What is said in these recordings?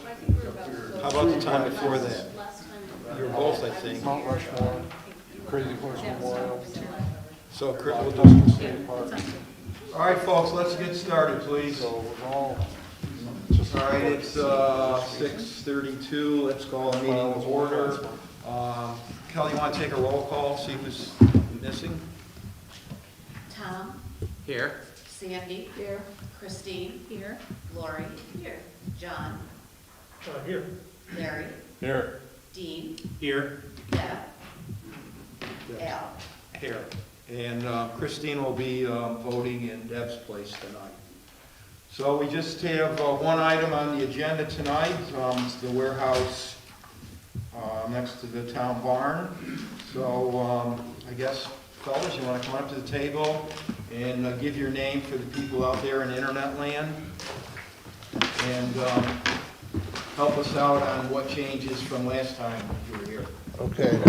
I think we're about to. How about the time before that? Last time. You were both, I think. Mount Rushmore, Crazy Horse Memorial. So Chris will just, State Park. all right, folks, let's get started, please. So we're all. All right, it's 6:32. Let's call the meeting to order. Kelly, you want to take a roll call, see who's missing? Tom, Here. Sandy, Here. Christine, Here. Lori, here, John, Here. Larry, Here. Dean, Here. Deb, Al. Here. And Christine will be voting in Deb's place tonight. So we just have one item on the agenda tonight. It's the warehouse next to the town barn. So I guess, fellas, you want to come up to the table and give your name for the people out there in internet land and help us out on what changes from last time you were here. Okay,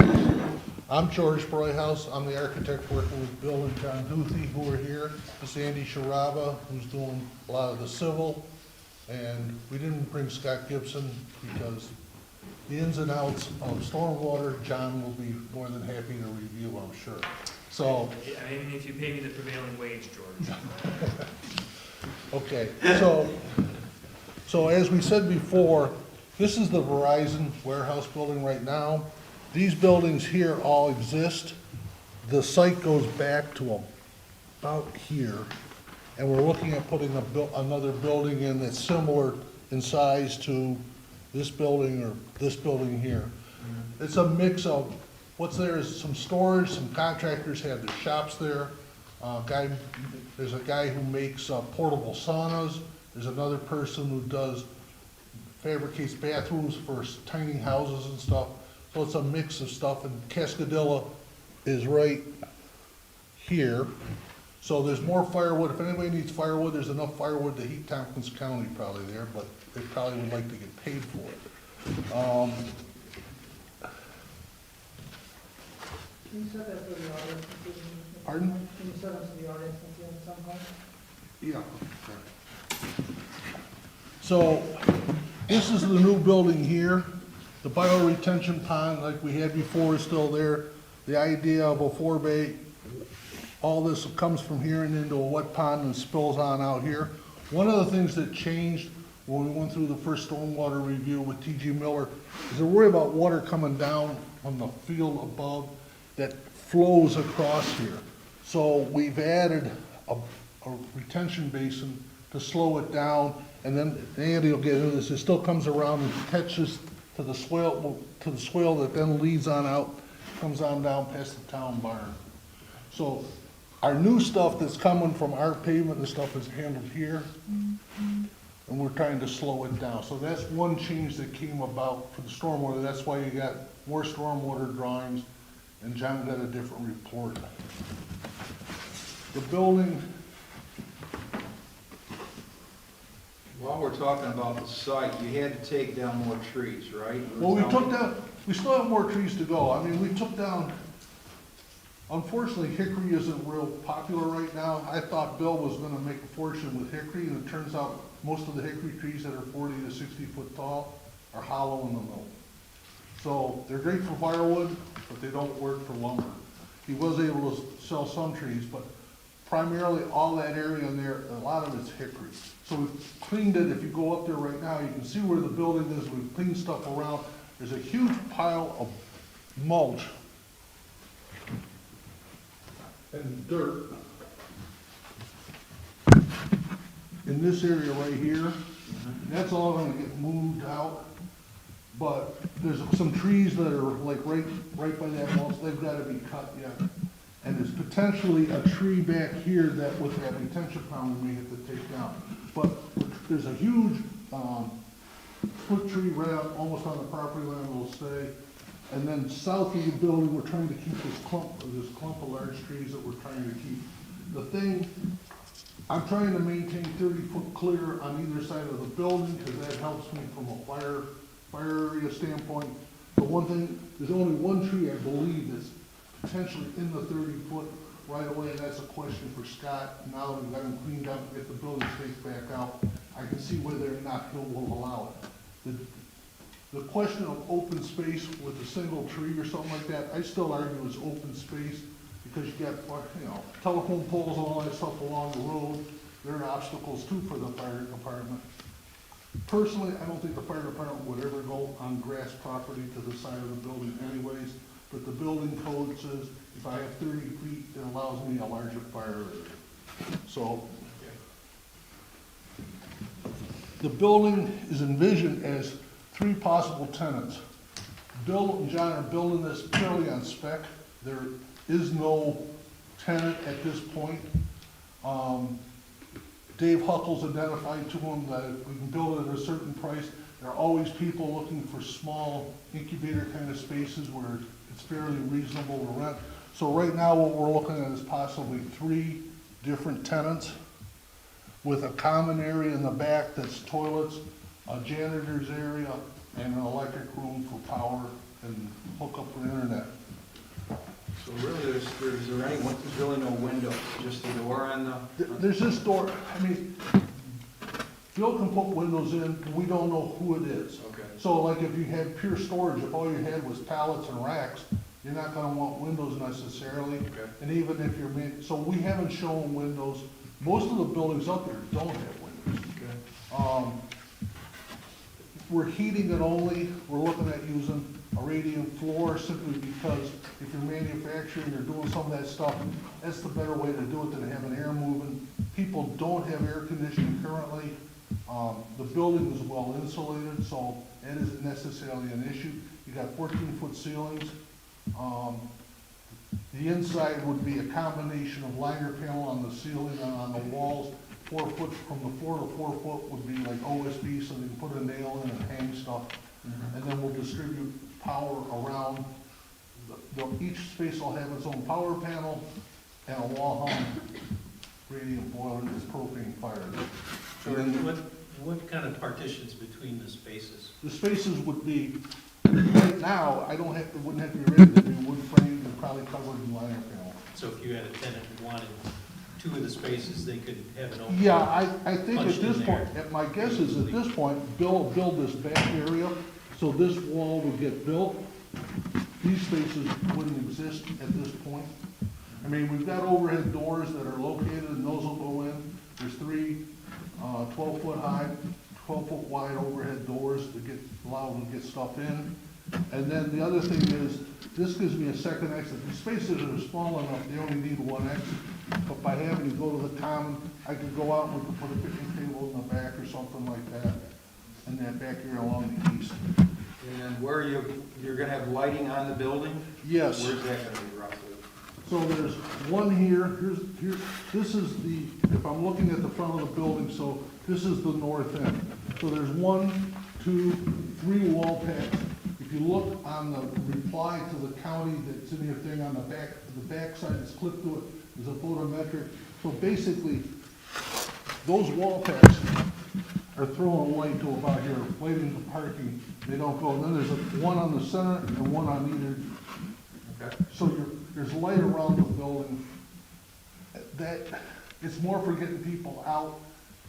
I'm George Broyhouse. I'm the architect working with Bill and John Duthie, who are here. This is Andy Sharaba, who's doing a lot of the civil. And we didn't bring Scott Gibson because the ins and outs of stormwater, John will be more than happy to review, I'm sure. So, I mean, if you pay me the prevailing wage, George. okay, so as we said before, this is the Verizon warehouse building right now. These buildings here all exist. The site goes back to about here, and we're looking at putting another building in that's similar in size to this building or this building here. It's a mix of, what's there is some storage, some contractors have their shops there. There's a guy who makes portable saunas. There's another person who fabricates bathrooms for tiny houses and stuff. So it's a mix of stuff, and Cascadilla is right here. So there's more firewood. If anybody needs firewood, there's enough firewood to heat Tompkins County probably there, but they probably would like to get paid for it. Can you set that for the audience? Pardon? Can you set that to the audience at some point? Yeah. So this is the new building here. The bioretention pond, like we had before, is still there. The idea of a 4-bay, all this comes from here and into a wet pond and spills on out here. One of the things that changed when we went through the first stormwater review with T.G. Miller is a worry about water coming down from the field above that flows across here. So we've added a retention basin to slow it down, and then Andy will get into this. It still comes around and catches to the swale that then leads on out, comes on down past the town barn. So our new stuff that's coming from our pavement and stuff is handled here, and we're trying to slow it down. So that's one change that came about for the stormwater. That's why you got more stormwater drawings, and John got a different report. The building, While we're talking about the site, you had to take down more trees, right? well, we still have more trees to go. I mean, we took down, unfortunately, hickory isn't real popular right now. I thought Bill was gonna make a fortune with hickory, and it turns out most of the hickory trees that are 40 to 60 foot tall are hollow in the middle. So they're great for firewood, but they don't work for lumber. He was able to sell some trees, but primarily all that area in there, a lot of it's hickory. So we've cleaned it. If you go up there right now, you can see where the building is. We've cleaned stuff around. There's a huge pile of mulch and dirt in this area right here. That's all gonna get moved out. But there's some trees that are like right by that mulch. They've gotta be cut yet. And there's potentially a tree back here that with that retention pond we may have to take down. But there's a huge foot tree right up almost on the property line will stay. And then south of the building, we're trying to keep this clump of large trees that we're trying to keep. The thing, I'm trying to maintain 30 foot clear on either side of the building because that helps me from a fire area standpoint. The one thing, there's only one tree I believe that's potentially in the 30 foot right away, and that's a question for Scott. Now that we've got him cleaned up, get the building staked back out, I can see whether or not he will allow it. The question of open space with a single tree or something like that, I still argue is open space, because you got, you know, telephone poles and all that stuff along the road, they're obstacles too for the fire department. Personally, I don't think the fire department would ever go on grass property to the side of the building anyways, but the building code says if I have 30 feet, it allows me a larger fire area. So, the building is envisioned as 3 possible tenants. Bill and John are building this purely on spec. There is no tenant at this point. Dave Huckles identified to him that if we can build it at a certain price, there are always people looking for small incubator kind of spaces where it's fairly reasonable to rent. So right now, what we're looking at is possibly 3 different tenants with a common area in the back that's toilets, a janitor's area, and an electric room for power and hookup for internet. So really, there's really no windows, just a door on the. There's this door, I mean, Bill can put windows in, but we don't know who it is. Okay. So like if you had pure storage, if all you had was pallets and racks, you're not gonna want windows necessarily. Okay. And even if you're, so we haven't shown windows. Most of the buildings out there don't have windows. Okay. We're heating it only, we're looking at using a radiant floor simply because if you're manufacturing or doing some of that stuff, that's the better way to do it than having air moving. People don't have air conditioning currently. The building is well insulated, so that isn't necessarily an issue. You got 14-foot ceilings. The inside would be a combination of liner panel on the ceiling and on the walls. 4 foot, from the floor to 4 foot would be like OSB, so they can put a nail in and hang stuff. And then we'll distribute power around. Each space will have its own power panel and a wall hung radiant boiler that's propane fired. So what kind of partitions between the spaces? The spaces would be, right now, wouldn't have to be ready, they'd be wood framed and probably covered in liner panel. So if you had a tenant who wanted 2 of the spaces, they could have an open? Yeah, I think at Punched in this there. point, my guess is at this point, Bill will build this back area, so this wall would get built. These spaces wouldn't exist at this point. I mean, we've got overhead doors that are located, and those will go in. There's 3 12-foot high, 12-foot wide overhead doors to allow them to get stuff in. And then the other thing is, this gives me a second exit. The spaces are small enough, they only need 1 exit. But by having to go to the common, I could go out and we could put a picnic table in the back or something like that, in that back area along the east. And where you're gonna have lighting on the building? Yes. Where's that gonna be roughly? So there's one here, this is the, if I'm looking at the front of the building, so this is the north end. So there's 1, 2, 3 wall packs. If you look on the reply to the county that's in your thing on the back side that's clipped to it, is a photometric. So basically, those wall packs are throwing light to about here, lighting the parking, they don't go. And then there's one on the center and one on either. Okay. So there's light around the building. That, it's more for getting people out.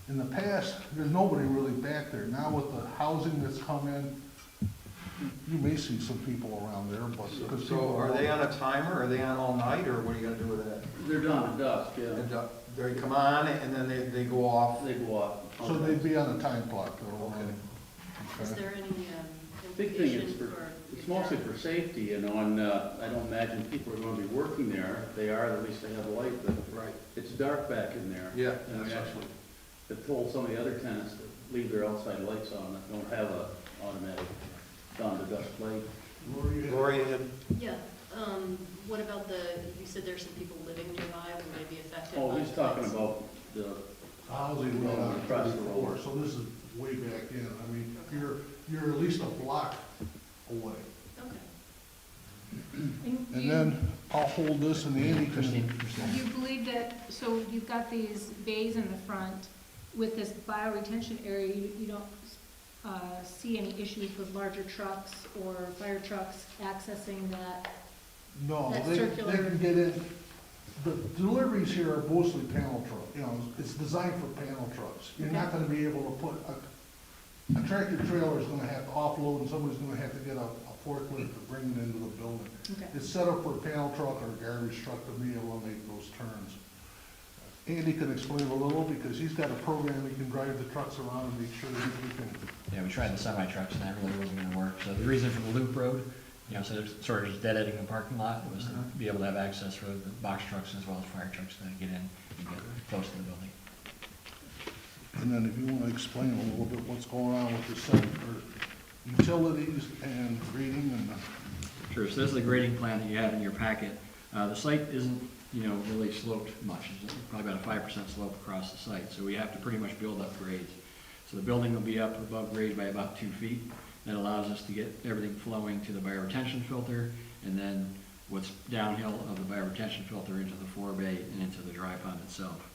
In the past, there's nobody really back there. Now with the housing that's come in, you may see some people around there, but. because So people are they on a timer? Are they on all night, or what are you gonna do with that? They're done at dusk, yeah. And, they come on and then they go off? They go off. So they'd be on a time clock, though. Is there any Big thing is implication for? it's mostly for safety, you know, and I don't imagine people are gonna be working there. If they are, at least they have a light, but Right. it's dark back in there. Yeah, And we that's right. actually have told some of the other tenants to leave their outside lights on, that don't have a automatic dawn to dusk light. Lori had, Yeah, what about you said there's some people living nearby, would they be affected by? Oh, he's talking lights? about the, Housing right on Across the floor, road. so this is way back in. I mean, you're at least a block away. Okay. And then I'll hold this and Andy can. You believe that, so you've got these bays in the front with this bioretention area, you don't see any issues with larger trucks or fire trucks accessing that? No, That they circular- can get in. The deliveries here are mostly panel truck, you know, it's designed for panel trucks. You're not gonna be able to put a tractor trailer is gonna have to offload and somebody's gonna have to get a forklift to bring it into the building. Okay. It's set up for a panel truck or a garbage truck to be able to make those turns. Andy can explain a little because he's got a program, he can drive the trucks around and make sure that we can. Yeah, we tried the semi-trucks and that really wasn't gonna work. So the reason for the loop road, you know, so it's sort of just dead-ending the parking lot, was to be able to have access for the box trucks as well as fire trucks to get in and get close to the building. And then if you wanna explain a little bit what's going on with the site for utilities and grading and. Sure, so this is the grading plan that you have in your packet. The site isn't, you know, really sloped much. It's probably about a 5% slope across the site, so we have to pretty much build up grades. So the building will be up above grade by about 2 feet. That allows us to get everything flowing to the bioretention filter, and then what's downhill of the bioretention filter into the forebay and into the dry pond itself.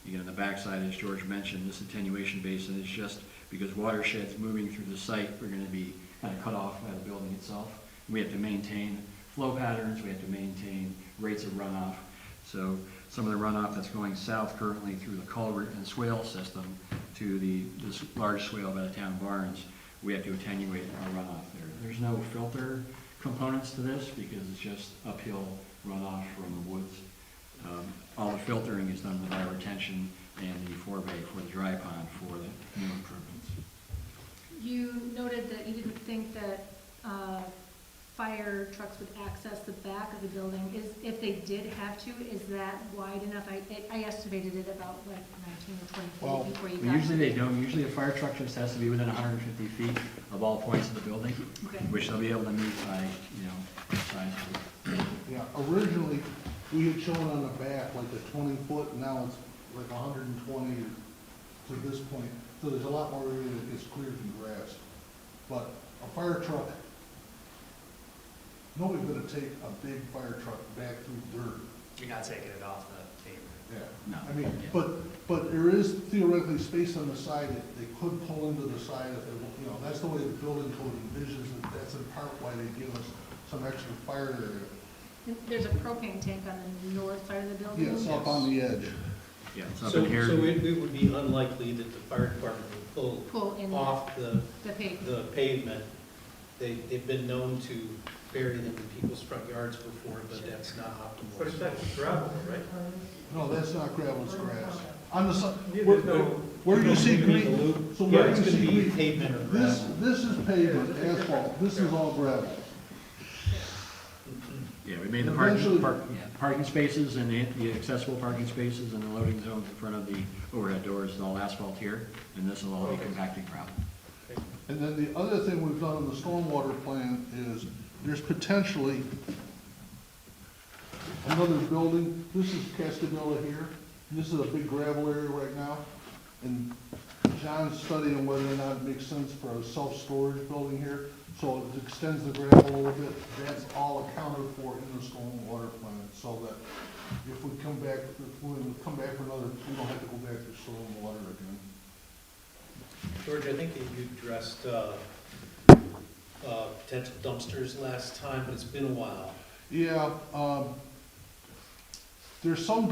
Again, on the backside, as George mentioned, this attenuation basin is just because watersheds moving through the site are going to be kind of cut off by the building itself. We have to maintain flow patterns, we have to maintain rates of runoff. So some of the runoff that's going south currently through the culvert and swale system to this large swale by the town barns, we have to attenuate our runoff there. There's no filter components to this because it's just uphill runoff from the woods. All the filtering is done in the bioretention and the forebay for the dry pond for the new improvements. You noted that you didn't think that fire trucks would access the back of the building. If they did have to, is that wide enough? I estimated it about like 19 or 20 feet Well, before you got. Usually they don't. Usually a fire truck just has to be within 150 feet of all points of the building, Okay. which they'll be able to meet by, you know, size. Yeah, originally, we had shown on the back like a 20-foot, now it's like 120 to this point. So there's a lot more area that gets cleared and grassed. But a fire truck, nobody's gonna take a big fire truck back through dirt. You're not taking it off the pavement. Yeah. No. I mean, Yeah. but there is theoretically space on the side that they could pull into the side if they, you know, that's the way the building code envisions it. That's in part why they give us some extra fire area. There's a propane tank on the north side of the building? Yes, up on the edge. Yeah, it's up So in here. it would be unlikely that the fire department would Pull in pull off the pavement. pavement. They've been known to bury them in people's front yards before, but that's not optimal. But it's not gravel, right? No, that's not gravel, it's grass. On the side, There's no, where you see Gonna be the green, loop. so Yeah, where it's you gonna see be green, pavement or this, gravel. this is pavement, asphalt, this is all gravel. Yeah, we made the Eventually- parking spaces and the accessible parking spaces and the loading zones in front of the overhead doors is all asphalt here, and this will all be compacting gravel. And then the other thing we've done in the stormwater plan is there's potentially another building. This is Castabella here. This is a big gravel area right now. And John's studying whether or not it makes sense for a self-storage building here. So it extends the gravel a little bit. That's all accounted for in the stormwater plan. So that if we come back, for another, we don't have to go back to stormwater again. George, I think that you addressed potential dumpsters last time, but it's been a while. Yeah, there's some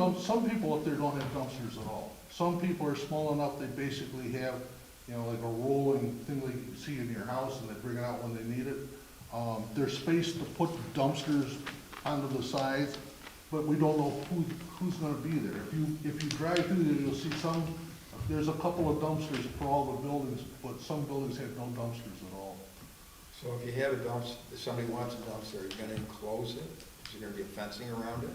people up there don't have dumpsters at all. Some people are small enough, they basically have, you know, like a rolling thing like you see in your house and they bring it out when they need it. There's space to put dumpsters onto the sides, but we don't know who's gonna be there. If you drive through there, you'll see there's a couple of dumpsters for all the buildings, but some buildings have no dumpsters at all. So if you have a dumpster, if somebody wants a dumpster, are you gonna enclose it? Is there gonna be fencing around it?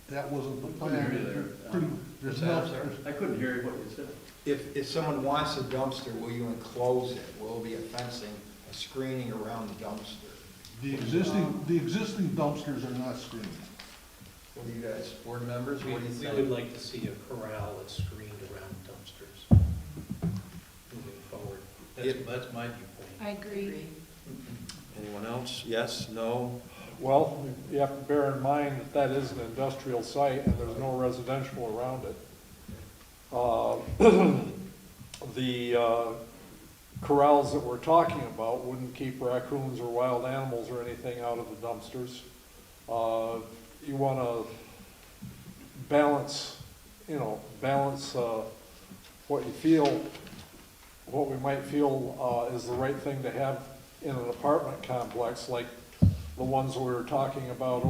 That wasn't the Couldn't hear you plan. there. There's What's that, no, sir? I couldn't hear what you said. If someone wants a dumpster, will you enclose it? Will there be a fencing, a screening around the dumpster? the existing dumpsters are not screened. What do you guys, board members, We what do you would think? like to see a corral that's screened around dumpsters moving forward. That's my viewpoint. I agree. Anyone else? Yes, no? well, you have to bear in mind that that is an industrial site and there's no residential around it. The corrals that we're talking about wouldn't keep raccoons or wild animals or anything out of the dumpsters. You want to balance what you feel what we might feel is the right thing to have in an apartment complex, like the ones we were talking about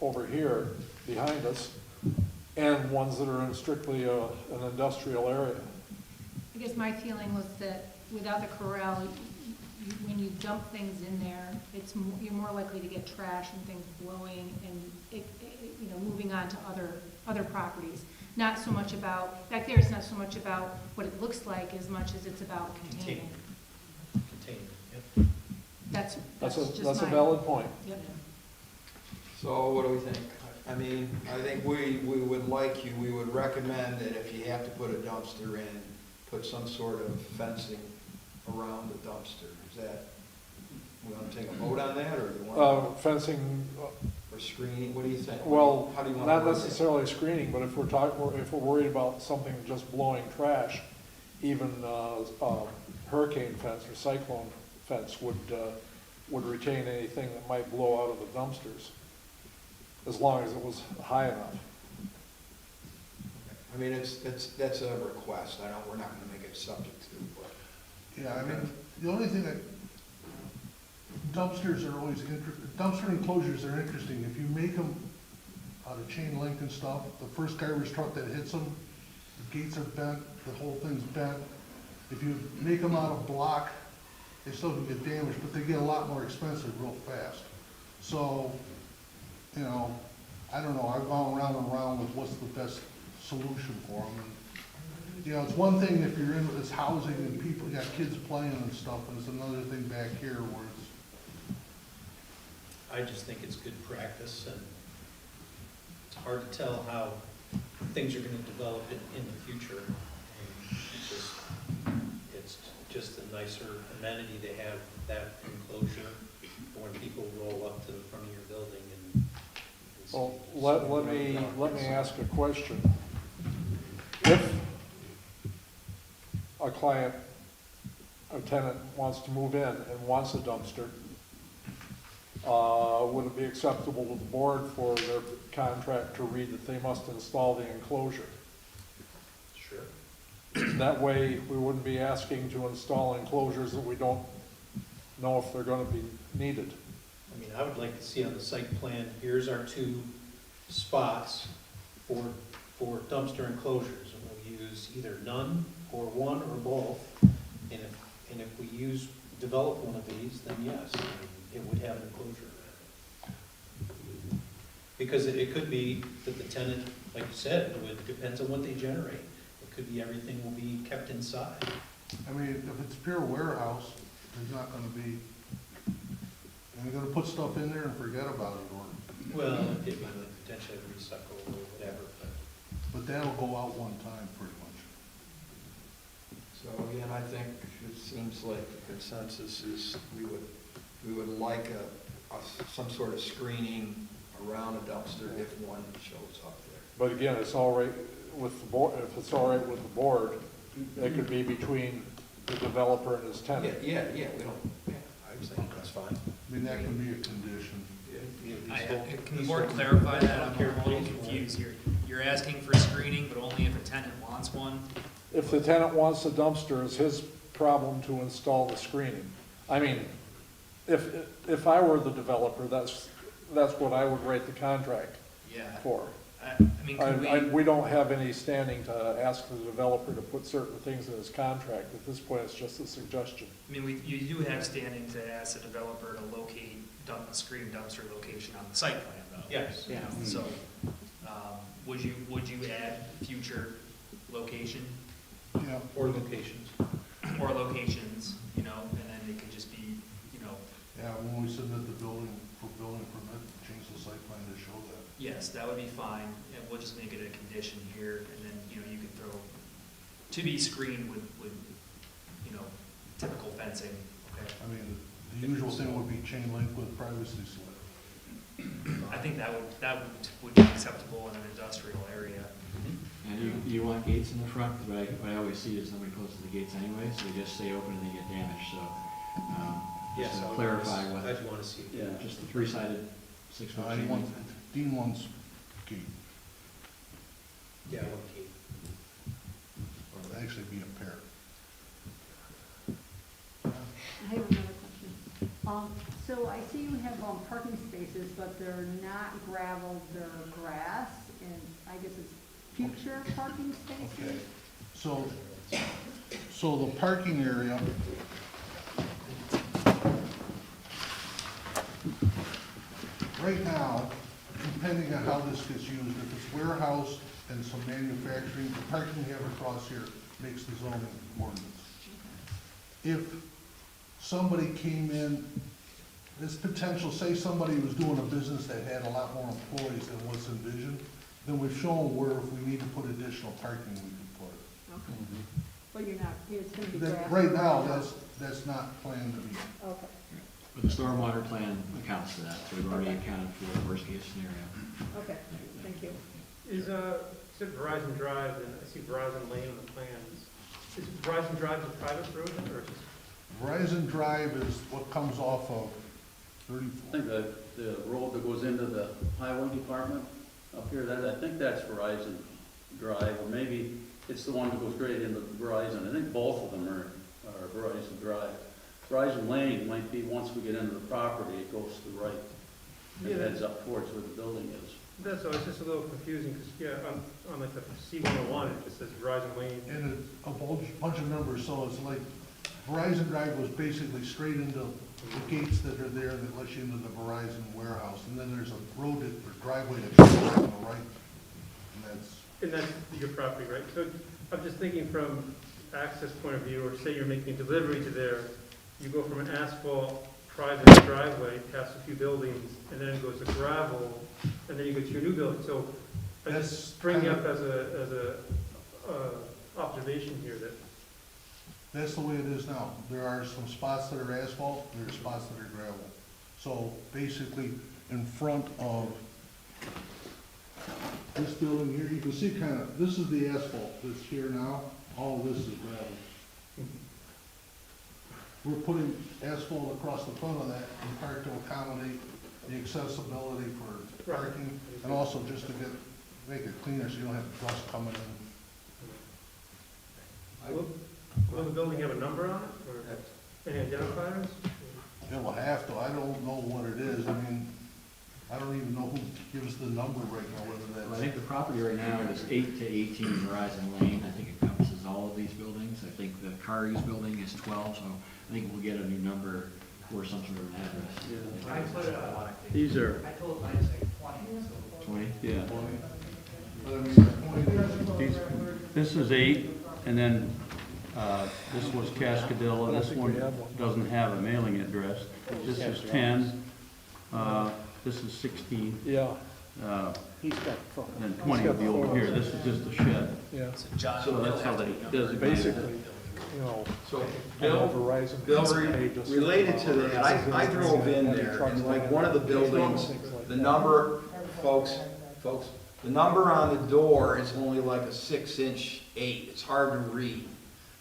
over here behind us, and ones that are in strictly an industrial area. I guess my feeling was that without the corral, when you dump things in there, you're more likely to get trash and things blowing and moving on to other properties. Not so much about, back there, it's not so much about what it looks like as much as it's about containment. Containment, yep. That's That's just a my. valid point. Yep. So what do we think? I mean, I think we would we would recommend that if you have to put a dumpster in, put some sort of fencing around the dumpster. Is that, we want to take a vote on that, or do you want, Fencing, or screening, what do you think? well, How do you want not to word it? necessarily screening, but if we're worried about something just blowing trash, even hurricane fence or cyclone fence would retain anything that might blow out of the dumpsters, as long as it was high enough. I mean, that's a request. We're not going to make it subject to, but. Yeah, I mean, the only thing that, dumpsters are always dumpster enclosures are interesting. If you make them out of chain link and stuff, the first garbage truck that hits them, the gates are bent, the whole thing's bent. If you make them out of block, they still can get damaged, but they get a lot more expensive real fast. So, I don't know, I've gone around and around with what's the best solution for them. And, it's one thing if you're in this housing and people, you got kids playing and stuff, and it's another thing back here where it's, I just think it's good practice, and it's hard to tell how things are gonna develop in the future. And it's just a nicer amenity to have that enclosure for when people roll up to the front of your building and see. Well, let me ask a question. If a client, a tenant wants to move in and wants a dumpster, would it be acceptable to the board for their contract to read that they must install the enclosure? Sure. That way, we wouldn't be asking to install enclosures that we don't know if they're gonna be needed. I mean, I would like to see on the site plan, here's our 2 spots for dumpster enclosures, and we'll use either none, or 1, or both. And if we develop one of these, then yes, I mean, it would have an enclosure. Because it could be that the tenant, like you said, it depends on what they generate. It could be everything will be kept inside. I mean, if it's pure warehouse, there's not gonna be, they're gonna put stuff in there and forget about it, or, Well, it could be potentially recycle or whatever, but that'll go out one time pretty much. So again, I think it seems like the consensus is we would like some sort of screening around a dumpster if one shows up there. But again, it's all right with the board, if it's all right with the board, it could be between the developer and his tenant. Yeah, we don't, I would say that's fine. I mean, that can be a condition. Can the board clarify that? I'm a little confused. You're asking for screening, but only if a tenant wants one? If the tenant wants a dumpster, it's his problem to install the screening. I mean, if I were the developer, that's what I would write the contract Yeah. for. I mean, could We don't have any standing to ask the developer to put certain things in his contract. At this point, it's just a suggestion. you do have standing to ask the developer to locate a screen dumpster location on the site plan, though? yes. Yeah. So, would you add future location Yeah, Or locations. or locations, and then it could just be, yeah, when we submit the building permit, change the site plan to show that. yes, that would be fine, and we'll just make it a condition here, and then, you could throw, to be screened with, typical fencing, okay? I mean, the usual thing would be chain link with privacy slip. I think that would be acceptable in an industrial area. And you want gates in the front, because what I always see is nobody closes the gates anyway, so they just stay open and they get damaged, so, Yes, just I to would clarify I'd what, want to see. Yeah. just the 3-sided 6-foot Dean chain wants, link. Dean wants gate, Yeah, one key. or it'd actually be a pair. I have another question. So I see you have, parking spaces, but they're not gravel, they're grass, and I guess it's future parking Okay, spaces? so the parking area, right now, depending on how this gets used, if it's warehouse and some manufacturing, the parking we have across here makes the zoning ordinance. If somebody came in, this potential, say somebody was doing a business that had a lot more employees than what's envisioned, then we've shown where if we need to put additional parking, we can put it. Okay. But you're not, it's gonna be That- grass? Right now, that's not planned to be. Okay. But the stormwater plan accounts for that, so we've already accounted for the worst case scenario. Okay, thank you. Is, said Verizon Drive, and I see Verizon Lane on the plans. Is Verizon Drive a private road or just? Verizon Drive is what comes off of I 34. think the road that goes into the highway department up here, that, I think that's Verizon Drive, or maybe it's the one that goes straight into Verizon. I think both of them are Verizon Drive. Verizon Lane might be, once we get into the property, it goes to the right. It Yeah. heads up towards where the building is. That's, it's just a little confusing, because, yeah, on like the C-101, it just says Verizon Lane. And it's a bunch of numbers, so it's like Verizon Drive was basically straight into the gates that are there that let you into the Verizon warehouse. And then there's a road or driveway that goes on the right. And And that's your property, right? So I'm just thinking from access point of view, or say you're making a delivery to there, you go from an asphalt private driveway past a few buildings, and then it goes to gravel, and then you go to your new building. So I That's just bring kind up as a observation here that, that's the way it is now. There are some spots that are asphalt, there are spots that are gravel. So basically, in front of this building here, you can see kind of, this is the asphalt that's here now, all this is gravel. We're putting asphalt across the front of that in part to accommodate the accessibility for parking, and also just to make it cleaner so you don't have dust coming in. will the building have a number on it, or any identifiers? It will have to, I don't know what it is, I mean, I don't even know who gives the number right now, whether Well, I that's. think the property right now is 8 to 18 Verizon Lane. I think it encompasses all of these buildings. I think the Kari's building is 12, so I think we'll get a new number or some sort of an address. These are, I told mine to say 20, 20? yeah, But I mean, these, this is 8, and then, this was Cascadilla, this one doesn't have a mailing address. This is 10, this is 16, Yeah, he's got and then 20 will be over here. This is just a shed. yeah, So John, So you'll that's how have to they be numbered. designate basically, it. you know, So, I know Bill, Verizon. Bill, they just- related to that, I drove in there, and like one of the buildings, the number, folks, the number on the door is only like a 6-inch 8, it's hard to read.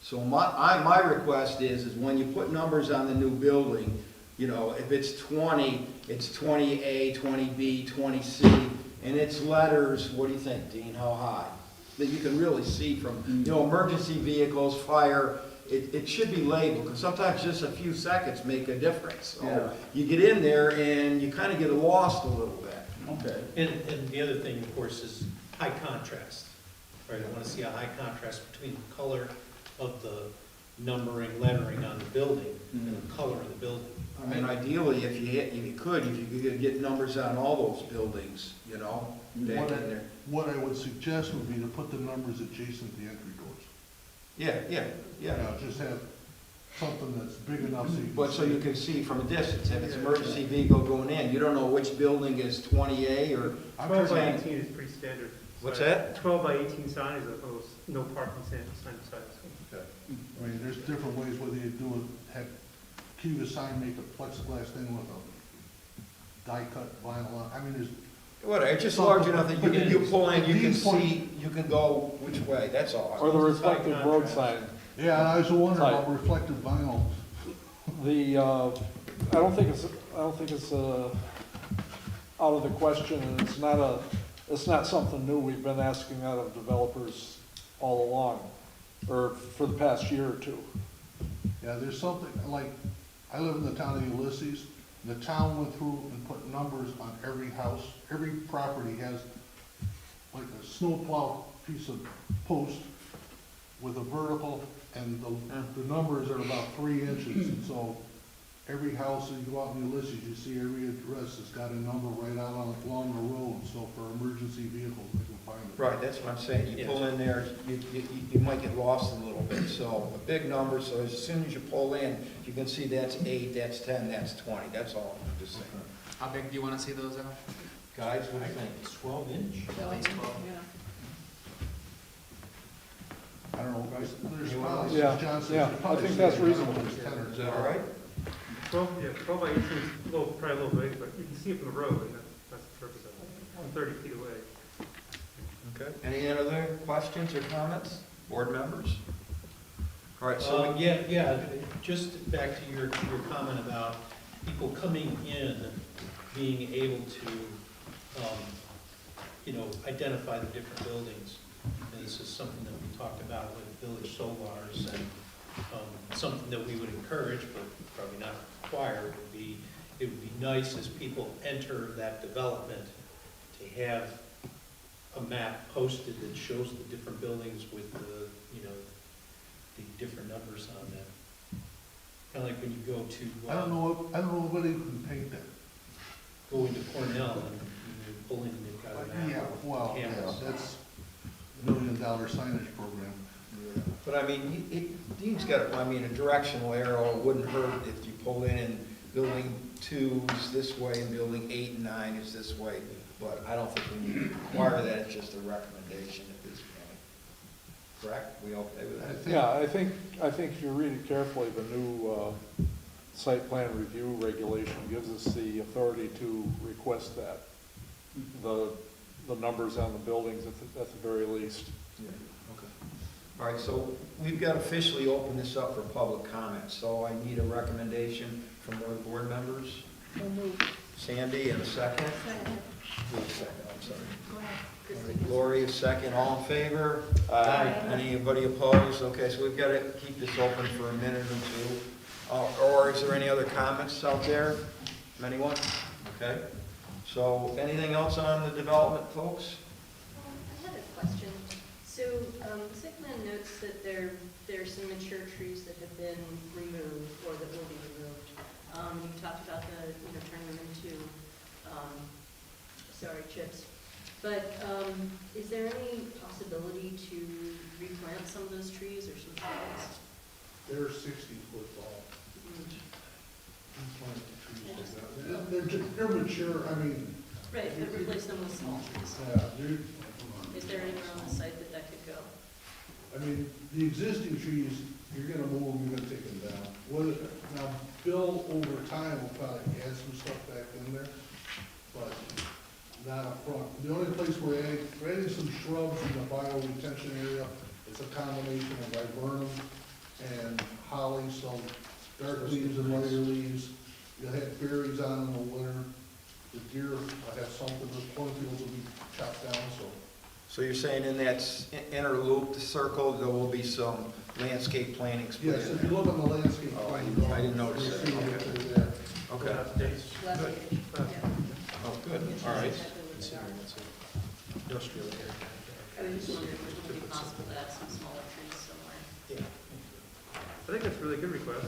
So my request is when you put numbers on the new building, you know, if it's 20, it's 20A, 20B, 20C, and it's letters, what do you think, Dean, how high? That you can really see from, you know, emergency vehicles, fire, it should be labeled, because sometimes just a few seconds make a difference. Yeah. So you get in there and you kind of get lost a little bit. Okay. And the other thing, of course, is high contrast, right? I want to see a high contrast between the color of the numbering, lettering on the building and the color of the building. I mean, ideally, if you could get numbers on all those buildings, you know, back in there. what I would suggest would be to put the numbers adjacent to the entry doors. Yeah. You know, just have something that's big enough so you can. But so see. you can see from a distance, if it's emergency vehicle going in, you don't know which building is 20A or, I'm 12 by trying- 18 is pretty standard. What's size. that? 12 by 18 sign is a no parking sign size. I mean, there's different ways whether you do it, have, cue the sign, make a plexiglass thing with a die-cut vinyl on, I mean, there's. whatever, it's just large enough that you pull in, you can see, you can go which way, that's all. Or the reflective road sign. Yeah, and I was wondering about Right. reflective vinyl. The, I don't think it's, out of the question, and it's not something new. We've been asking out of developers all along, or for the past year or two. Yeah, there's something, like, I live in the town of Ulysses. The town went through and put numbers on every house. Every property has like a snowplow piece of post with a vertical, and the numbers are about 3 inches. And so every house that you go out in Ulysses, you see every address has got a number right out along the road. So for emergency vehicles, they can find it. Right, that's what I'm saying. You pull in there, you might get lost a little bit. So a big number, so as soon as you pull in, you can see that's 8, that's 10, that's 20. That's all I'm just saying. How big do you wanna see those out? Guys, what do you think? 12-inch. At least 12. I don't know, guys, there's You probably, Yeah, as John says, yeah, there's I probably think that's say, I don't know, reasonable. there's 10 or Is that all right? 12 by 18 is a little, probably a little big, but you can see it from the road, and that's the purpose of it. I'm 30 feet away. Okay. Any other questions or comments, board members? All right, so Yeah, just back to your comment about people coming in, being able to, identify the different buildings. And this is something that we talked about with Village Solars, and something that we would encourage, but probably not require, it would be nice as people enter that development to have a map posted that shows the different buildings with the different numbers on them. Kind of like when you go to, I don't know anybody who can paint that. go into Cornell and you pull in and they've got a map. Yeah, well, yeah, Cameras. that's $1 million signage program. But I mean, Dean's got, a directional arrow wouldn't hurt if you pulled in and building 2 is this way and building 8 and 9 is this way. But I don't think we need to require that, it's just a recommendation at this point. Correct? We okay with that? Yeah, I think if you read it carefully, the new site plan review regulation gives us the authority to request that. The numbers on the buildings at the very least. Yeah, okay. All right, so we've got to officially open this up for public comment, so I need a recommendation from one of the board members. Sandy, and a second? Who's a second, I'm sorry. Go ahead, All Christine. right, Gloria, second, all in favor? Aye. Anybody opposed? Okay, so we've got to keep this open for a minute or two. Or is there any other comments out there? Anyone? Okay. So anything else on the development, folks? I had a question. So, the site plan notes that there are some mature trees that have been removed or that will be removed. You talked about turning them into, chips. But, is there any possibility to replant some of those trees or some trees? They're 60-foot tall. They're mature, I mean, Right, but replace them with small trees. yeah, Is there anywhere on the site that could go? I mean, the existing trees, you're gonna move them, you're gonna take them down. Now, Bill, over time, will probably add some stuff back in there, but not up front. The only place we're adding some shrubs in the bio-retention area. It's a combination of viburnum and holly, so dark leaves and lighter leaves. You'll have berries on in the winter. The deer will have something, the cornfields will be chopped down, so. So you're saying in that inner loop, the circle, there will be some landscape plantings put Yes, in if you there? look on the landscape. Oh, I plan, didn't notice you'll that. see Okay. it there. Okay. Last Good. page, yeah. Oh, good, all right. Considering it's an industrial area. I was just wondering if it would be possible to add some smaller trees somewhere. Yeah. I think that's a really good request.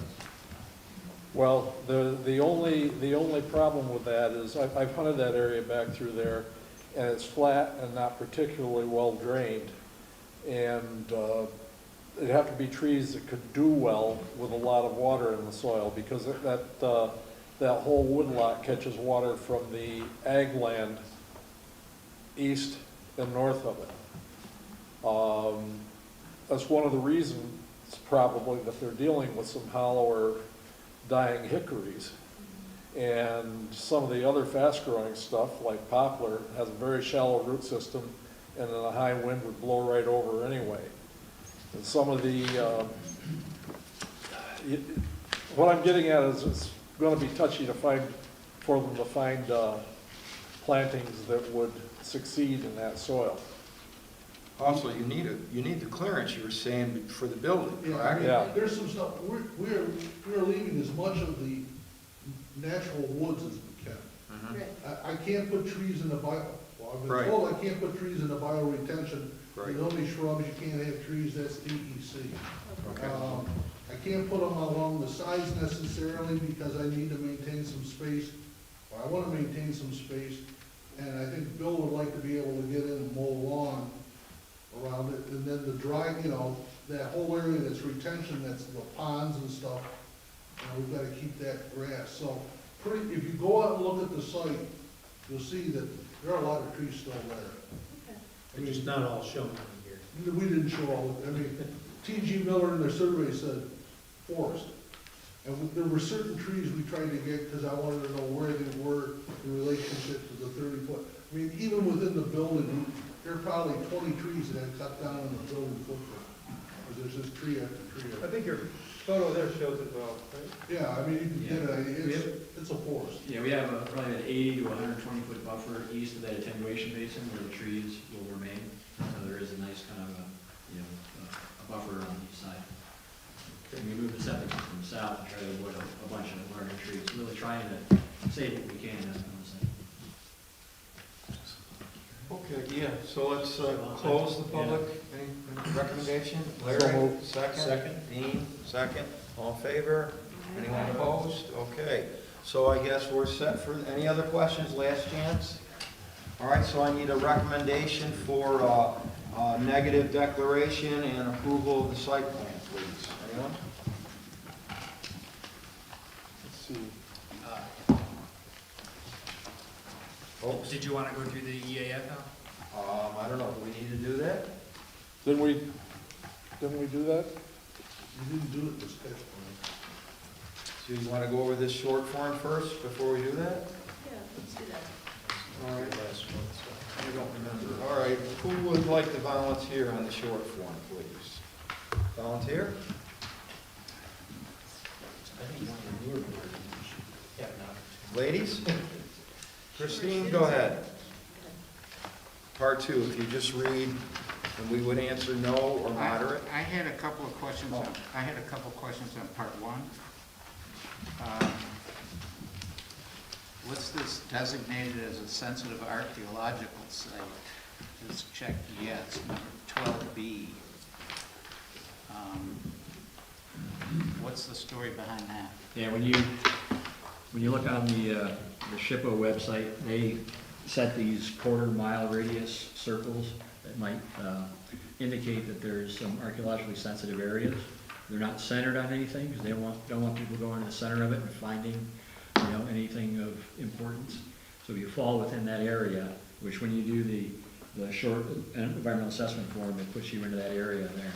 Well, the only problem with that is I've hunted that area back through there, and it's flat and not particularly well drained. And it'd have to be trees that could do well with a lot of water in the soil, because that whole woodlot catches water from the ag land east and north of it. That's one of the reasons probably that they're dealing with some hollow or dying hickories. And some of the other fast-growing stuff, like poplar, has a very shallow root system, and then a high wind would blow right over anyway. And some of the, what I'm getting at is it's going to be touchy for them to find plantings that would succeed in that soil. Also, you need the clearance, you were saying, for the building, Yeah, I correct? mean, Yeah. there's some stuff, we're leaving as much of the natural woods as we can. Mhm. Right. I can't put trees in the bio, well, I've Right. been told I can't put trees in the bioretention. Right. There's only shrubs, you can't have trees, that's DEC. Okay. I can't put them along the sides necessarily because I need to maintain some space, or I wanna maintain some space. And I think Bill would like to be able to get in and mow lawn around it, and then the dry, that whole area that's retention, that's the ponds and stuff, we've gotta keep that grass. So, if you go out and look at the site, you'll see that there are a lot of trees still there. They're just not all shown on here. We didn't show all, T.G. Miller in their survey said forest. And there were certain trees we tried to get, because I wanted to know where they were in relationship to the 30-foot. Even within the building, there are probably 20 trees that had cut down in the building footprint. Because there's just tree after tree. I think your photo there shows it well, right? Yeah, you can get it, it's a forest. Yeah, we have probably an 80 to 120 foot buffer east of that attenuation basin where the trees will remain. So there is a nice kind of a buffer on each side. And we move the septic from the south and try to avoid a bunch of larger trees, really trying to save what we can on the site. Okay, yeah, so let's close the public. Any recommendation? So Larry, moved. second. Dean, second. All in favor? Anyone opposed? Okay, so I guess we're set for, any other questions, last chance? All right, so I need a recommendation for negative declaration and approval of the site plan, please. Anyone? Let's see. Folks? Did you want to go through the EAF now? I don't know, do we need to do that? Didn't we do that? You didn't do it this sketch plan. So you want to go over this short form first before we do that? Yeah, let's do that. All right. Last one, so. I don't remember. All right, who would like to volunteer on the short form, please? Volunteer? I think one of the newer board should have an opportunity. Ladies? Christine, go ahead. Part two, if you just read, and we would answer no or moderate. I had a couple of questions on, part one. What's this designated as a sensitive archaeological site? It's checked yes, number 12B. What's the story behind that? Yeah, when you look on the SHPO website, they set these quarter-mile radius circles that might indicate that there's some archaeologically sensitive areas. They're not centered on anything, because they don't want people going to the center of it and finding, anything of importance. So if you fall within that area, which when you do the short environmental assessment form, it puts you into that area there,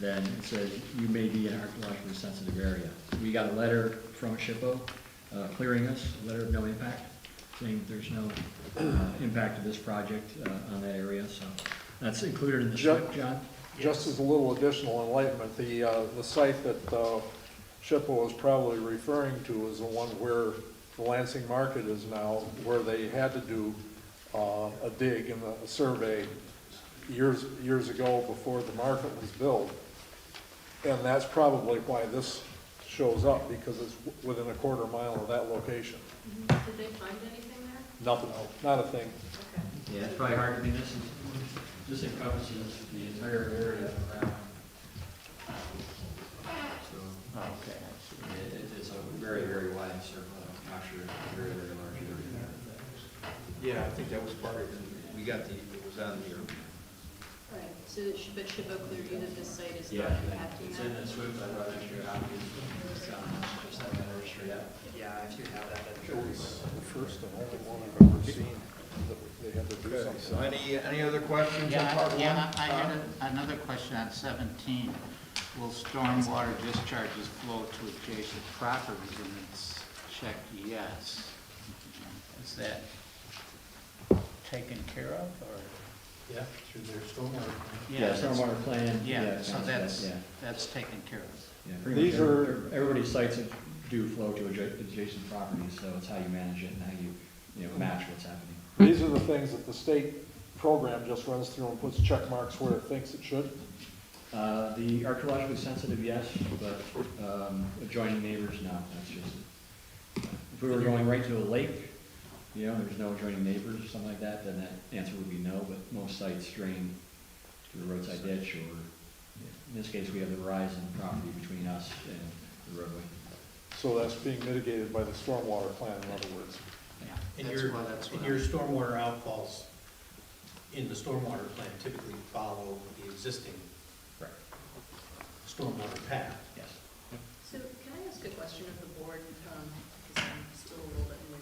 then it says you may be in an archaeologically sensitive area. We got a letter from SHPO clearing us, a letter of no impact, saying that there's no impact of this project on that area, so that's included in the SWIP, John? Just as a little additional enlightenment, the site that SHPO was probably referring to is the one where the Lansing Market is now, where they had to do a dig and a survey years ago before the market was built. And that's probably why this shows up, because it's within a quarter mile of that location. Did they find anything there? Nothing, not a thing. Okay. Yeah, it's probably hard, this encompasses the entire area around. So, Okay. it's a very, very wide circle, I'm not sure it's a very, very large area. Yeah, I think that was part of it. We got it was on the, Right, so, but SHPO cleared you that this site is Yeah, not impacting it's in that? the SWIP, I brought extra copies, just have that registry up. Yeah, if you have that, that'd be It great. was the first and only one I've ever seen that they had to do okay, so something. any other questions on part one? Yeah, I had another question on 17. Will stormwater discharges flow to adjacent properties? And it's checked yes. Is that taken care of, or? Yeah, through their stormwater. Yeah, stormwater plan. Yeah, so counts that, that's taken care of. Yeah, pretty These much are- everybody's sites do flow to adjacent properties, so it's how you manage it and how you match what's happening. These are the things that the state program just runs through and puts check marks where it thinks it should? The archaeologically sensitive, yes, but adjoining neighbors, no. That's just, if we were going right to a lake, you know, there's no adjoining neighbors or something like that, then that answer would be no, but most sites drain to the roadside ditch, or in this case, we have the Verizon property between us and the roadway. So that's being mitigated by the stormwater plan, in other words. And That's your, why- that's and what your stormwater outfalls in the stormwater plan typically follow the existing stormwater path. Yes. So can I ask a question of the board, because I'm still a little bit new.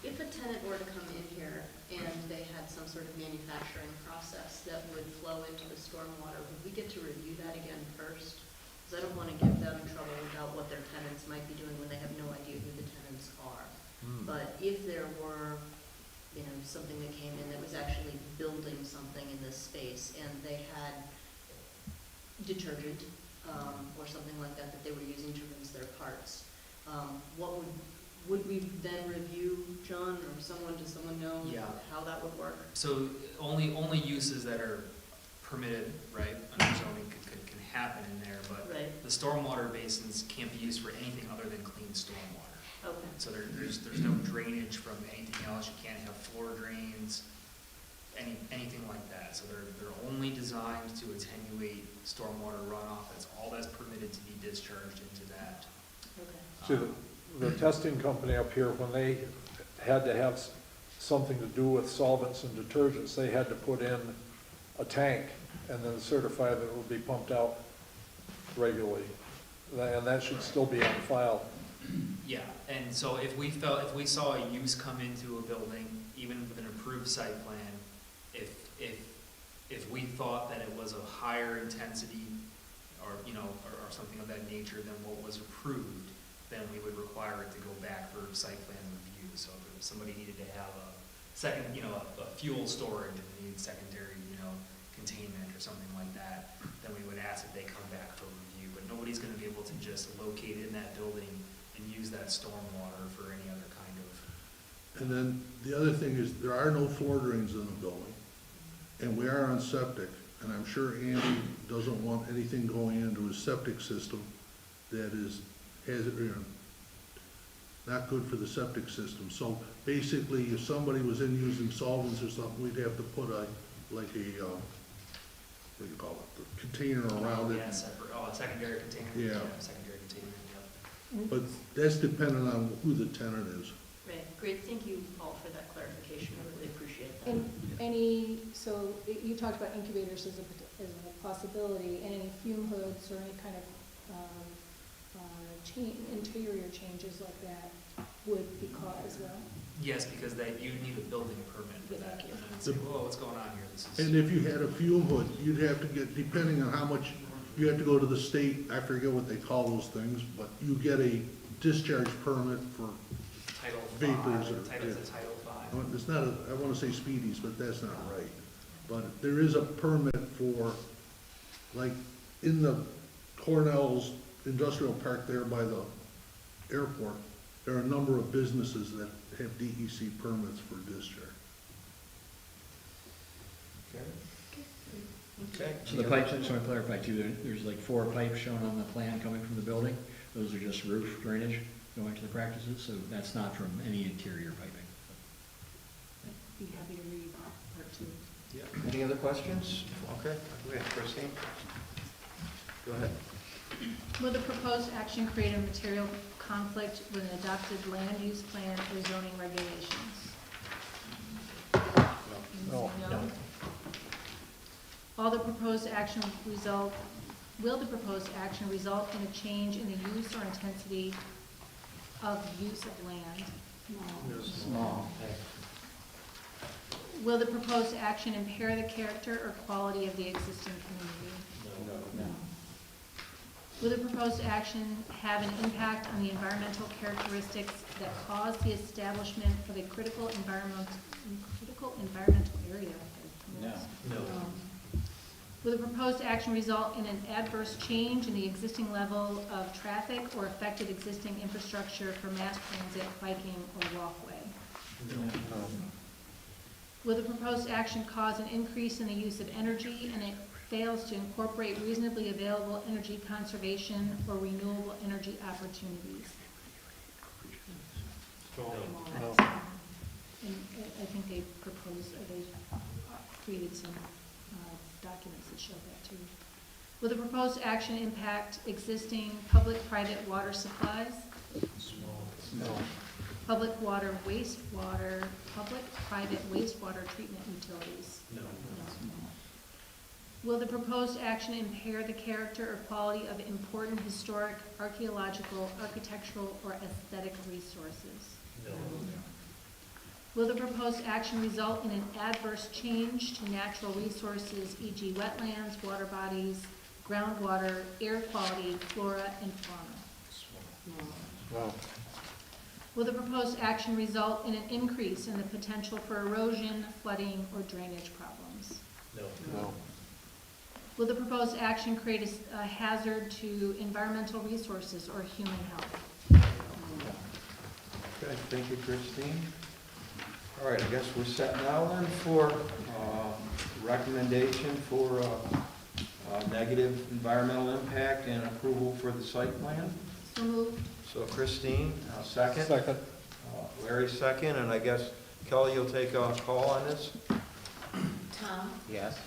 If a tenant were to come in here and they had some sort of manufacturing process that would flow into the stormwater, would we get to review that again first? Because I don't want to give them trouble about what their tenants might be doing when they have no idea who the tenants are. But if there were, you know, something that came in that was actually building something in this space and they had detergent, or something like that, that they were using to rinse their parts, what would we then review, John, or someone, does someone know Yeah. how that would work? So only uses that are permitted, right, under zoning can happen in there, but Right, the stormwater basins can't be used for anything other than clean stormwater. okay, So there's no drainage from anything else, you can't have floor drains, anything like that. So they're only designed to attenuate stormwater runoff, that's all that's permitted to be discharged into that. okay. See, the testing company up here, when they had to have something to do with solvents and detergents, they had to put in a tank and then certify that it would be pumped out regularly. And that should still be on file. Yeah, and so if we saw a use come into a building, even with an approved site plan, if we thought that it was of higher intensity or, you know, or something of that nature than what was approved, then we would require it to go back for site plan review. So if somebody needed to have a second, you know, a fuel storage and they need secondary, you know, containment or something like that, then we would ask that they come back for review. But nobody's gonna be able to just locate in that building and use that stormwater for any other kind of. And then the other thing is, there are no floor drains in the building, and we are on septic, and I'm sure Andy doesn't want anything going into his septic system that is, not good for the septic system. So basically, if somebody was in using solvents or something, we'd have to put a, like a, what do you call it, the container around it. Yeah, separate, a secondary container. Yeah. Secondary container, yeah. But that's dependent on who the tenant is. Right, great, thank you all for that clarification, I really appreciate that. And so you talked about incubators as a possibility, and any fume hoods or any kind of interior changes like that would be caught as well? Yes, because you need a building permit for Yeah, that. thank you. And then say, whoa, what's going on here? This is. And if you had a fuel hood, you'd have to get, depending on how much, you have to go to the state, I forget what they call those things, but you get a discharge permit for, Title vapors V, or- Title, it's a Title V. it's not, I wanna say speedies, but that's not right. But there is a permit for, like, in the Cornell's industrial park there by the airport, there are a number of businesses that have DEC permits for discharge. Okay. So the pipes, I just want to clarify too, there's like 4 pipes shown on the plan coming from the building. Those are just roof drainage going to the practices, so that's not from any interior piping. I'd be happy to read part 2. Yeah. Any other questions? Okay, go ahead, Christine. Go ahead. Will the proposed action create a material conflict with an adopted land use plan or zoning regulations? No. Will the proposed action result in a change in the use or intensity of use of land? Small. Will the proposed action impair the character or quality of the existing community? No. Will the proposed action have an impact on the environmental characteristics that cause the establishment of a critical environmental area? No. No. Will the proposed action result in an adverse change in the existing level of traffic or affected existing infrastructure for mass transit, biking, or walkway? No. Will the proposed action cause an increase in the use of energy and it fails to incorporate reasonably available energy conservation or renewable energy opportunities? So, No. And I think they proposed, or they created some documents that show that too. Will the proposed action impact existing public-private water supplies? No. Public water, wastewater, public-private wastewater treatment utilities? No. Will the proposed action impair the character or quality of important historic, archaeological, architectural, or aesthetic resources? No. Will the proposed action result in an adverse change to natural resources, e.g. wetlands, water bodies, groundwater, air quality, flora, and fauna? No. Will the proposed action result in an increase in the potential for erosion, flooding, or drainage problems? No. No. Will the proposed action create a hazard to environmental resources or human health? Okay, thank you, Christine. All right, I guess we're set now then for recommendation for negative environmental impact and approval for the site plan. So moved. So Christine, second. Second. Larry, second, and I guess Kelly, you'll take a call on this? Tom, Yes.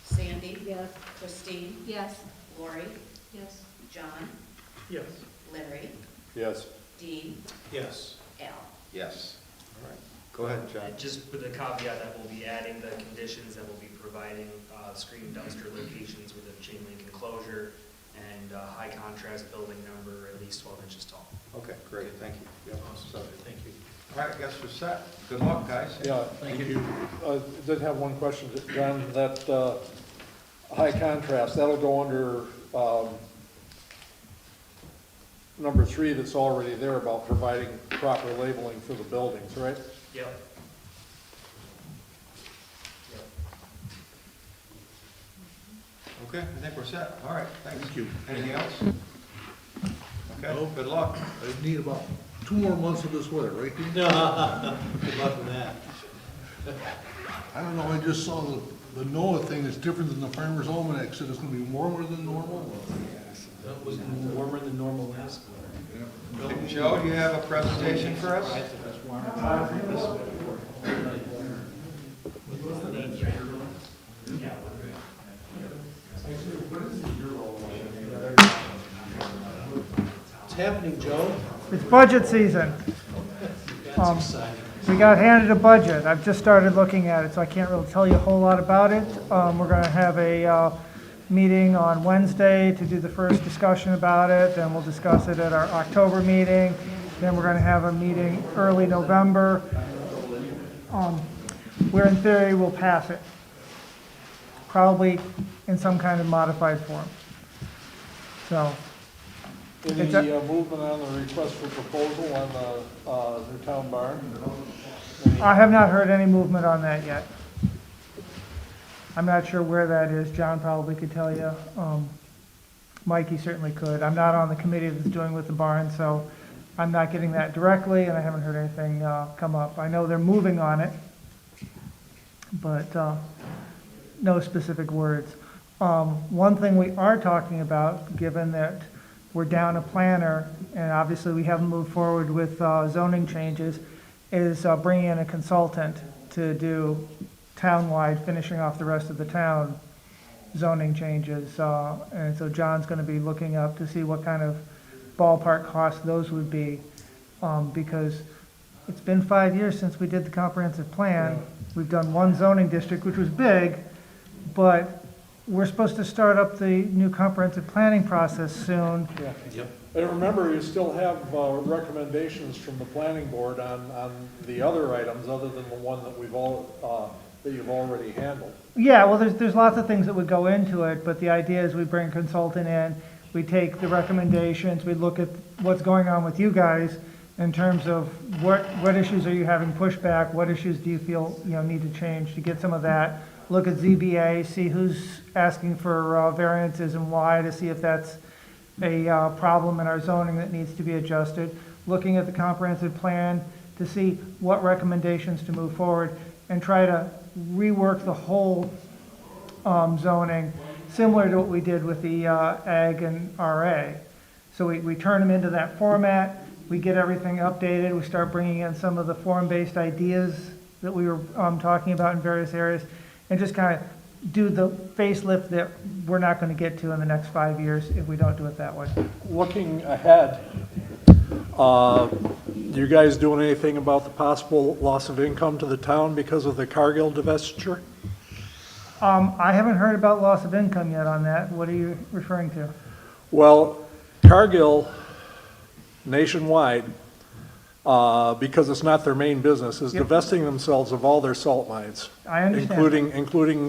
Sandy, Yes. Christine, Yes. Lori, Yes. John, yes. Larry, Yes. Dean, Yes. Al. Yes. All right, go ahead, John. Just with the caveat that we'll be adding the conditions that we'll be providing screened dumpster locations with a chain link enclosure and high contrast building number at least 12 inches tall. Okay, great, thank you. Yep, so- Thank you. All right, I guess we're set. Good luck, guys. Yeah, Thank you. did have one question, John, that high contrast, that'll go under number 3 that's already there about providing proper labeling for the buildings, right? Yep. Okay, I think we're set. All right, thanks. Thank you. Anything else? Okay, No. good luck. I need about 2 more months of this weather, right, Dean? Good luck with that. I don't know, I just saw the NOAA thing is different than the Farmer's Almanac, said it's gonna be warmer than normal. That was warmer than normal last winter. Joe, do you have a presentation for us? What's happening, Joe? It's budget season. That's exciting. We got handed a budget. I've just started looking at it, so I can't really tell you a whole lot about it. We're going to have a meeting on Wednesday to do the first discussion about it, then we'll discuss it at our October meeting, then we're going to have a meeting early November, where in theory we'll pass it, probably in some kind of modified form. So, Any It's a- movement on the request for proposal on the new town barn? I have not heard any movement on that yet. I'm not sure where that is. John probably could tell you. Mikey certainly could. I'm not on the committee that's doing with the barn, so I'm not getting that directly, and I haven't heard anything come up. I know they're moving on it, but no specific words. One thing we are talking about, given that we're down a planner, and obviously we haven't moved forward with zoning changes, is bringing in a consultant to do townwide, finishing off the rest of the town zoning changes. And so John's going to be looking up to see what kind of ballpark costs those would be, because it's been 5 years since we did the comprehensive plan. We've done one zoning district, which was big, but we're supposed to start up the new comprehensive planning process soon. Yeah. Yep. And remember, you still have recommendations from the planning board on the other items, other than the one that that you've already handled. Yeah, well, there's lots of things that would go into it, but the idea is we bring a consultant in, we take the recommendations, we look at what's going on with you guys in terms of what issues are you having pushback, what issues do you feel, need to change, to get some of that. Look at ZBA, see who's asking for variances and why, to see if that's a problem in our zoning that needs to be adjusted. Looking at the comprehensive plan to see what recommendations to move forward, and try to rework the whole zoning, similar to what we did with the ag and RA. So we turn them into that format, we get everything updated, we start bringing in some of the form-based ideas that we were talking about in various areas, and just kind of do the facelift that we're not going to get to in the next 5 years if we don't do it that way. Looking ahead, you guys doing anything about the possible loss of income to the town because of the Cargill divestiture? I haven't heard about loss of income yet on that. What are you referring to? Well, Cargill nationwide, because it's not their main business, is Yep. divesting themselves of all their salt mines. I understand. Including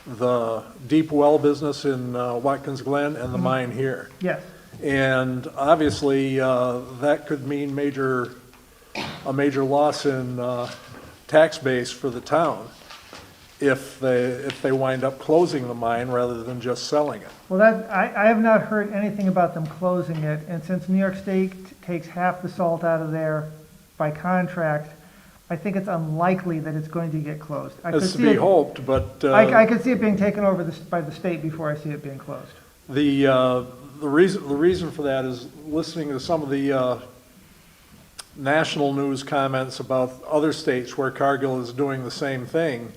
the deep well business in Watkins Glen and the mine here. Yes. And obviously, that could mean a major loss in tax base for the town if they wind up closing the mine rather than just selling it. Well, I have not heard anything about them closing it, and since New York State takes half the salt out of there by contract, I think it's unlikely that it's going to get closed. It's to be hoped, but I could see it being taken over by the state before I see it being closed. the reason for that is listening to some of the national news comments about other states where Cargill is doing the same thing.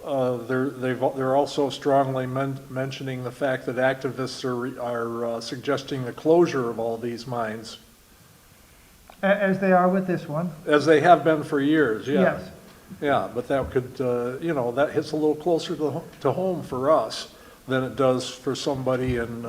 They're also strongly mentioning the fact that activists are suggesting the closure of all these mines, As they are with this one. as they have been for years. Yeah. Yes. Yeah, but that could, that hits a little closer to home for us than it does for somebody in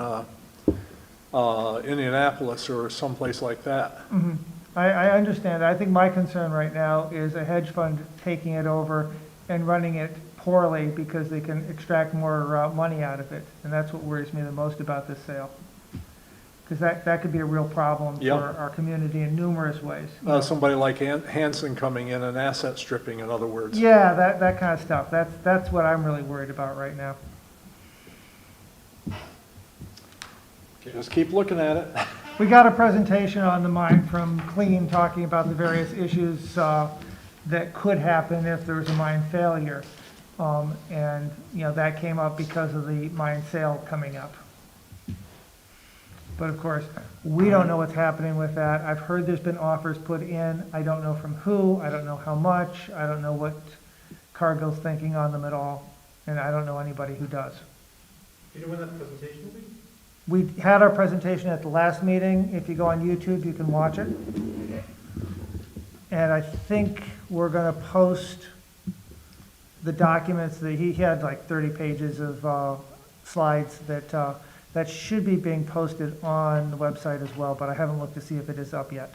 Indianapolis or someplace like that. Mhm. I understand. I think my concern right now is a hedge fund taking it over and running it poorly because they can extract more money out of it. And that's what worries me the most about this sale. Because that could be a real problem Yep. for our community in numerous ways. Somebody like Hanson coming in and asset stripping, in other words. Yeah, that kind of stuff. That's what I'm really worried about right now. Just keep looking at it. We got a presentation on the mine from Clean talking about the various issues that could happen if there was a mine failure. And, that came up because of the mine sale coming up. But of course, we don't know what's happening with that. I've heard there's been offers put in. I don't know from who. I don't know how much. I don't know what Cargill's thinking on them at all. And I don't know anybody who does. Do you know when that presentation will be? We had our presentation at the last meeting. If you go on YouTube, you can watch it. And I think we're going to post the documents that he had, like 30 pages of slides that should be being posted on the website as well, but I haven't looked to see if it is up yet.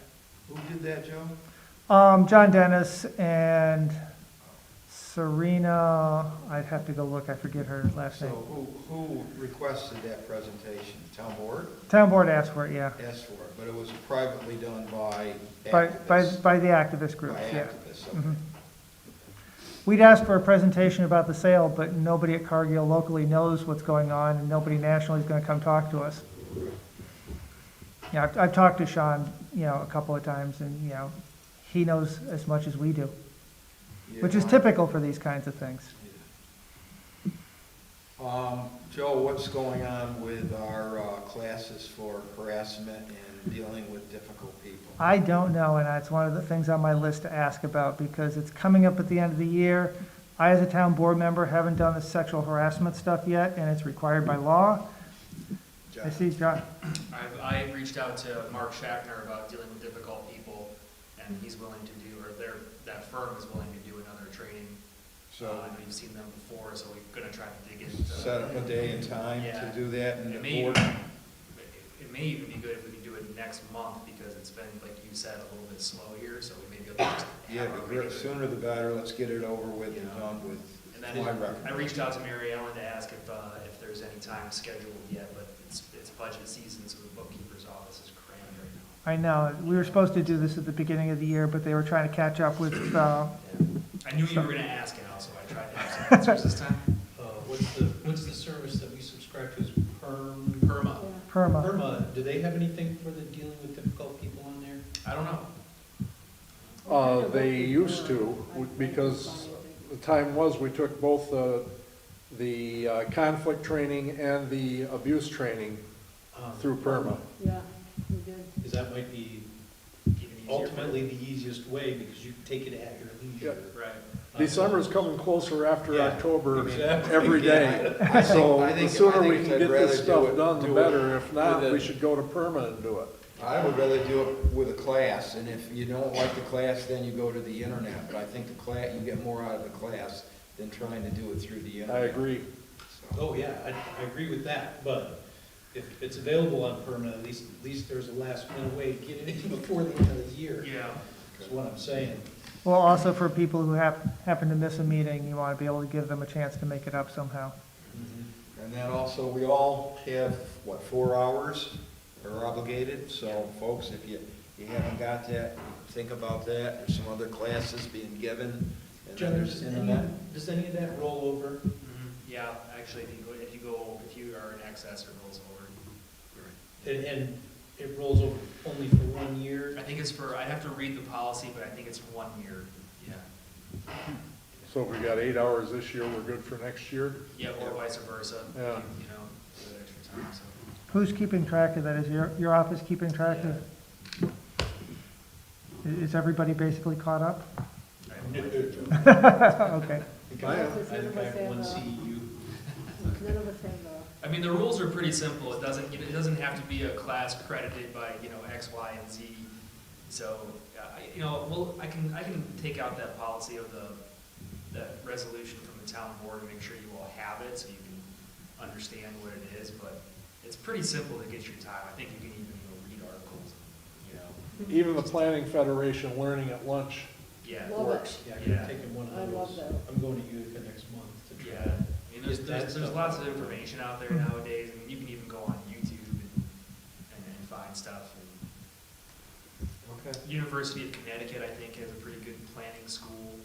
Who did that, Joe? John Dennis and Serena, I'd have to go look, I forget her last name. So who requested that presentation? The town board Town board asked for it, yeah. asked for it, but it was privately done by By activists. the activist groups, By yeah. activists, okay. Mhm. We'd asked for a presentation about the sale, but nobody at Cargill locally knows what's going on, and nobody nationally is going to come talk to us. Yeah, I've talked to Sean, a couple of times, and, he knows as much as we do, which is typical for these kinds of things. Joe, what's going on with our classes for harassment and dealing with difficult people? I don't know, and that's one of the things on my list to ask about, because it's coming up at the end of the year. I, as a town board member, haven't done the sexual harassment stuff yet, and it's required by law. I see, John. I reached out to Mark Shackner about dealing with difficult people, and he's willing to do, or that firm is willing to do another training. So I know you've seen them before, so we're gonna try to dig into. set up a day and time Yeah. to do that in It the may board? It may even be good if we can do it next month, because it's been, like you said, a little bit slow here, so we may be able to just Yeah, have our the regular- sooner the better. Let's get it over with and Yeah. done with. And My then I recommendation. reached out to Mary Ellen to ask if there's any time scheduled yet, but it's budget season, so the bookkeeper's office is crammed right now. I know, we were supposed to do this at the beginning of the year, but they were trying to catch up with, I knew you were gonna ask, Al, so I tried to have some answers this time. What's the service that we subscribe to? Is Perma. PERMA. Perma, do they have anything for the dealing with difficult people on there? I don't know. They used to, because the time was, we took both the conflict training and the abuse training through PERMA. Yeah, we did. Because that might be Even easier. ultimately the easiest way, because you can take it at your leisure. Right. December's coming closer after Yeah, October exactly. every day. I think- So I the think- sooner I we think can I'd get rather this do stuff it- done, the do it better. If not, with we a- should go to PERMA and do it. I would rather do it with a class, and if you don't like the class, then you go to the internet. But I think the class, you get more out of the class than trying to do it through the I internet. agree. So, Oh, yeah, I agree with that, but if it's available on permanent, at least there's a last minute way to get it in before the end of the year, Yeah. is what I'm saying. Well, also for people who happen to miss a meeting, you want to be able to give them a chance to make it up somehow. And then also, we all have, 4 hours are obligated, so folks, if you haven't got that, think about that. There's some other classes being given, and then John, there's internet. does any of that roll over? Mhm. Yeah, actually, if you are in excess, it rolls over. And it rolls over only for 1 year? I think it's I'd have to read the policy, but I think it's 1 year, yeah. So if we got 8 hours this year, we're good for next year? Yeah, or vice versa. Yeah. You know, for the extra time, so. Who's keeping track of that? Is your office keeping track of? Is everybody basically caught up? I have no idea. Okay. Because I think I have one CEU. None of us have I mean, the rules are pretty simple. It doesn't have to be a class credited by, X, Y, and Z. So, I can take out that policy of that resolution from the town board and make sure you all have it so you can understand what it is, but it's pretty simple to get your time. I think you can even, read articles, Even the Planning Federation Learning at Lunch Yeah. Love it. works. Yeah, Yeah. I'm taking one I of love those. that. I'm going to Utica next month to try. Yeah. I mean, there's That stuff. lots of information out there nowadays. I mean, you can even go on YouTube and find stuff. Okay. University of Connecticut, I think, has a pretty good planning school.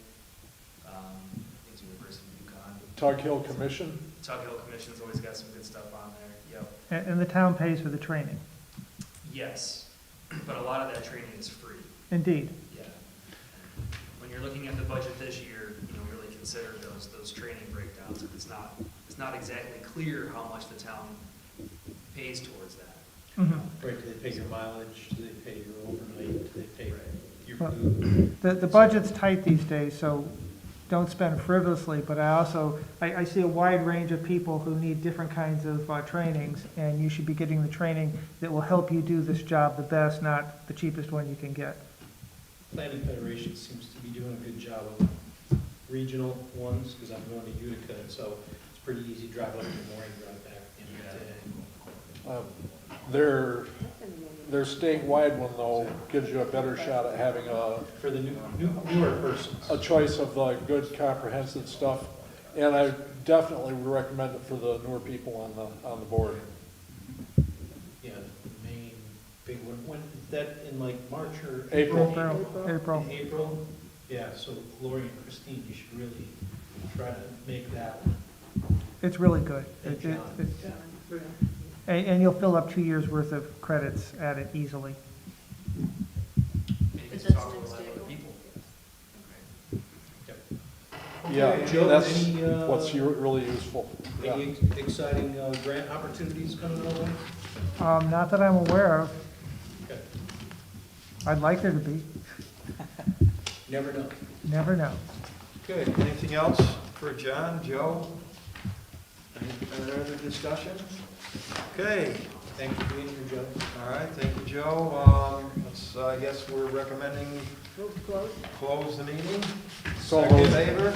I think it's University of UConn. Tug Hill Commission. Tug Hill Commission's always got some good stuff on there, yep. And the town pays for the training? Yes, but a lot of that training is free, Indeed. yeah. When you're looking at the budget this year, really consider those training breakdowns. It's not exactly clear how much the town pays towards that. Mhm. Right, do they pay your mileage, do they pay your overnight, do they pay Right. your Well, food? The budget's tight these days, so don't spend frivolously, but I see a wide range of people who need different kinds of trainings, and you should be getting the training that will help you do this job the best, not the cheapest one you can get. Planning Federation seems to be doing a good job of regional ones, because I'm going to Utica, so it's pretty easy, drive up in the morning, drive back in the day. Their statewide one, though, gives you a better shot at having For the newer persons. a choice of good comprehensive stuff. And I definitely would recommend it for the newer people on the board. Yeah, the main big one, when, is that in like March or? April. April. In April? Yeah, so Lori and Christine, you should really try to make that one. It's really good. And John, yeah. And you'll fill up 2 years' worth of credits at it easily. And you But can that's talk to a next lot of April. other people. Yeah, Okay, Joe, that's any, what's really useful. Yeah. Any exciting grant opportunities coming our way? Not that I'm aware of. Okay. I'd like there to be. Never know. Never know. Okay, anything else for John, Joe? Any other discussion? Okay, Thanks for being here, Joe. all right, thank you, Joe. I guess we're recommending close the meeting. So Second moved. favor?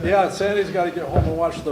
Yeah, Sandy's got to get home and watch the